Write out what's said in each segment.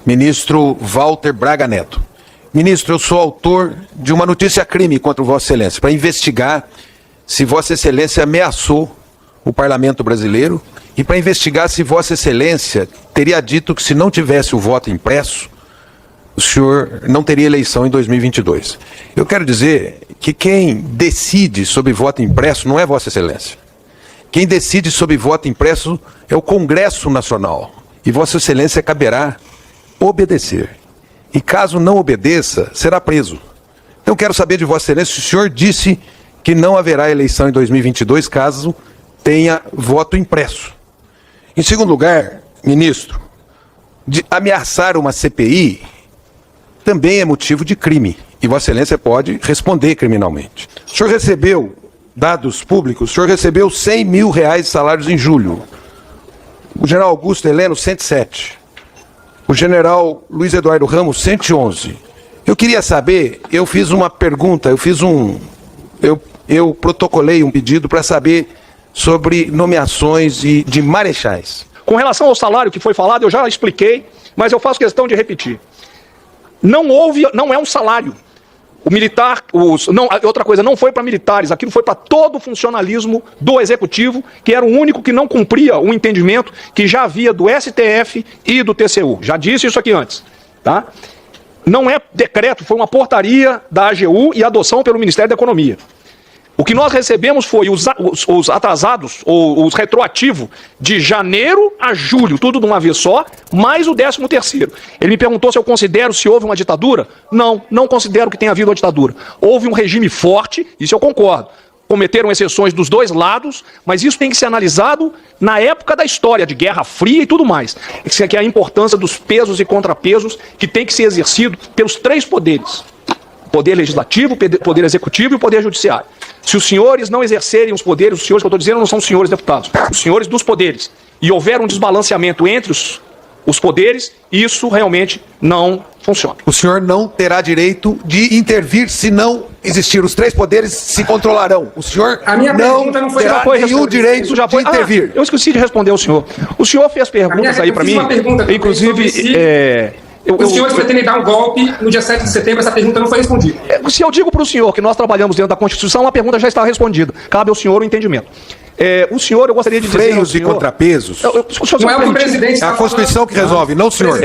Ministro Walter Braga Neto. Ministro, eu sou autor de uma notícia-crime contra Vossa Excelência, para investigar se Vossa Excelência ameaçou o Parlamento brasileiro e para investigar se Vossa Excelência teria dito que se não tivesse o voto impresso, o senhor não teria eleição em 2022. Eu quero dizer que quem decide sobre voto impresso não é Vossa Excelência. Quem decide sobre voto impresso é o Congresso Nacional. E Vossa Excelência caberá obedecer. E caso não obedeça, será preso. Eu quero saber de Vossa Excelência se o senhor disse que não haverá eleição em 2022 caso tenha voto impresso. Em segundo lugar, ministro, de ameaçar uma CPI também é motivo de crime. E Vossa Excelência pode responder criminalmente. O senhor recebeu, dados públicos, o senhor recebeu R$100 mil de salários em julho. O general Augusto Heleno, 107. O general Luiz Eduardo Ramos, 111. Eu queria saber, eu fiz uma pergunta, eu protocolei um pedido para saber sobre nomeações de marechais. Com relação ao salário que foi falado, eu já expliquei, mas eu faço questão de repetir. Não é um salário. O militar, outra coisa, não foi para militares, aquilo foi para todo o funcionalismo do Executivo, que era o único que não cumpria o entendimento que já havia do STF e do TCU. Já disse isso aqui antes, tá? Não é decreto, foi uma portaria da AGU e adoção pelo Ministério da Economia. O que nós recebemos foi os atrasados, ou os retroativos, de janeiro a julho, tudo de uma vez só, mais o 13º. Ele me perguntou se eu considero se houve uma ditadura. Não considero que tenha havido uma ditadura. Houve um regime forte, isso eu concordo. Cometeram exceções dos dois lados, mas isso tem que ser analisado na época da história, de Guerra Fria e tudo mais. Isso aqui é a importância dos pesos e contrapesos que tem que ser exercido pelos três poderes. Poder Legislativo, Poder Executivo e o Poder Judiciário. Se os senhores não exercerem os poderes, os senhores que eu estou dizendo não são os senhores deputados, os senhores dos poderes, e houver um desbalanceamento entre os poderes, isso realmente não funciona. O senhor não terá direito de intervir se não existir. Os três poderes se controlarão. O senhor não terá nenhum direito de intervir. Eu esqueci de responder ao senhor. O senhor fez perguntas aí para mim, inclusive... Os senhores pretendem dar um golpe no dia 7 de setembro, essa pergunta não foi respondida. Se eu digo para o senhor que nós trabalhamos dentro da Constituição, a pergunta já está respondida. Cabe ao senhor o entendimento. O senhor, eu gostaria de dizer... Freios e contrapesos? Não é o que o presidente... É a Constituição que resolve, não o senhor.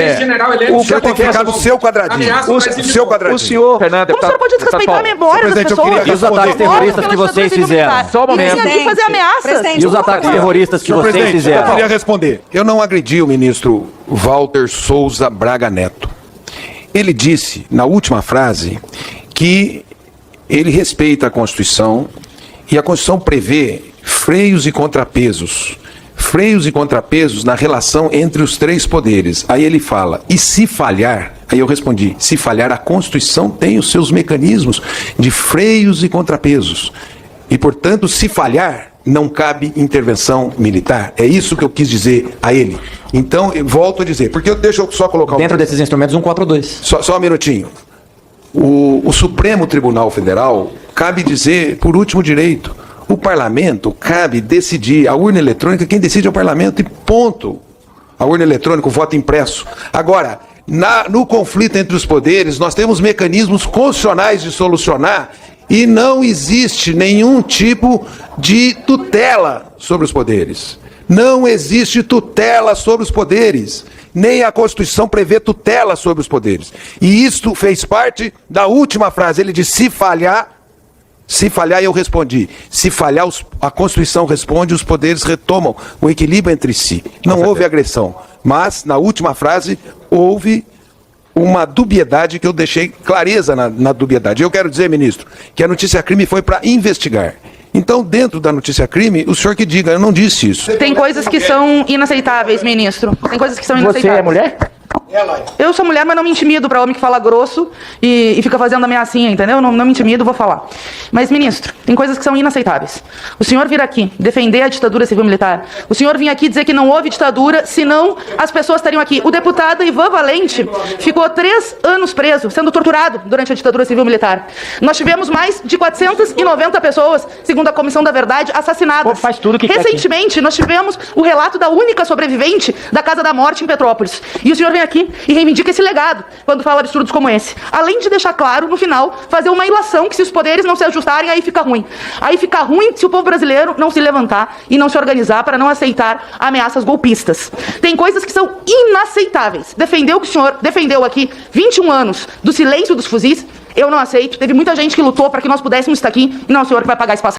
O senhor tem que ficar no seu quadradinho. O seu quadradinho. O senhor... Fernando, o senhor pode desrespeitar a memória das pessoas. E os ataques terroristas que vocês fizeram? Só um momento. E fazer ameaças. E os ataques terroristas que vocês fizeram? Eu queria responder. Eu não agredi o ministro Walter Souza Braga Neto. Ele disse, na última frase, que ele respeita a Constituição e a Constituição prevê freios e contrapesos. Freios e contrapesos na relação entre os três poderes. Aí ele fala, e se falhar? Aí eu respondi, se falhar, a Constituição tem os seus mecanismos de freios e contrapesos. E, portanto, se falhar, não cabe intervenção militar. É isso que eu quis dizer a ele. Então, eu volto a dizer, porque deixa eu só colocar... Dentro desses instrumentos, 142. Só um minutinho. O Supremo Tribunal Federal cabe dizer, por último direito, o parlamento cabe decidir, a urna eletrônica, quem decide é o parlamento e ponto. A urna eletrônica, o voto impresso. Agora, no conflito entre os poderes, nós temos mecanismos constitucionais de solucionar e não existe nenhum tipo de tutela sobre os poderes. Não existe tutela sobre os poderes. Nem a Constituição prevê tutela sobre os poderes. E isto fez parte da última frase. Ele disse, se falhar, eu respondi. Se falhar, a Constituição responde, os poderes retomam o equilíbrio entre si. Não houve agressão. Mas, na última frase, houve uma dubiedade que eu deixei clareza na dubiedade. Eu quero dizer, ministro, que a notícia-crime foi para investigar. Então, dentro da notícia-crime, o senhor que diga, eu não disse isso. Tem coisas que são inaceitáveis, ministro. Tem coisas que são inaceitáveis. Você é mulher? Eu sou mulher, mas não me intimido para homem que fala grosso e fica fazendo ameaçinha, entendeu? Não me intimido, vou falar. Mas, ministro, tem coisas que são inaceitáveis. O senhor vir aqui defender a ditadura civil-militar, o senhor vir aqui dizer que não houve ditadura, senão as pessoas estariam aqui. O deputado Ivan Valente ficou 3 anos preso, sendo torturado durante a ditadura civil-militar. Nós tivemos mais de 490 pessoas, segundo a Comissão da Verdade, assassinadas. Pô, faz tudo que recentemente, nós tivemos o relato da única sobrevivente da Casa da Morte em Petrópolis. E o senhor vem aqui aqui e reivindica esse legado quando fala absurdos como esse. Além de deixar claro, no final, fazer uma ilação que se os poderes não se ajustarem, aí fica ruim. Aí fica ruim se o povo brasileiro não se levantar e não se organizar para não aceitar ameaças golpistas. Tem coisas que são inaceitáveis. Defender o que o senhor defendeu aqui 21 anos do silêncio dos fuzis, eu não aceito. Teve muita gente que lutou para que nós pudéssemos estar aqui e não é o senhor que vai pagar esse passo.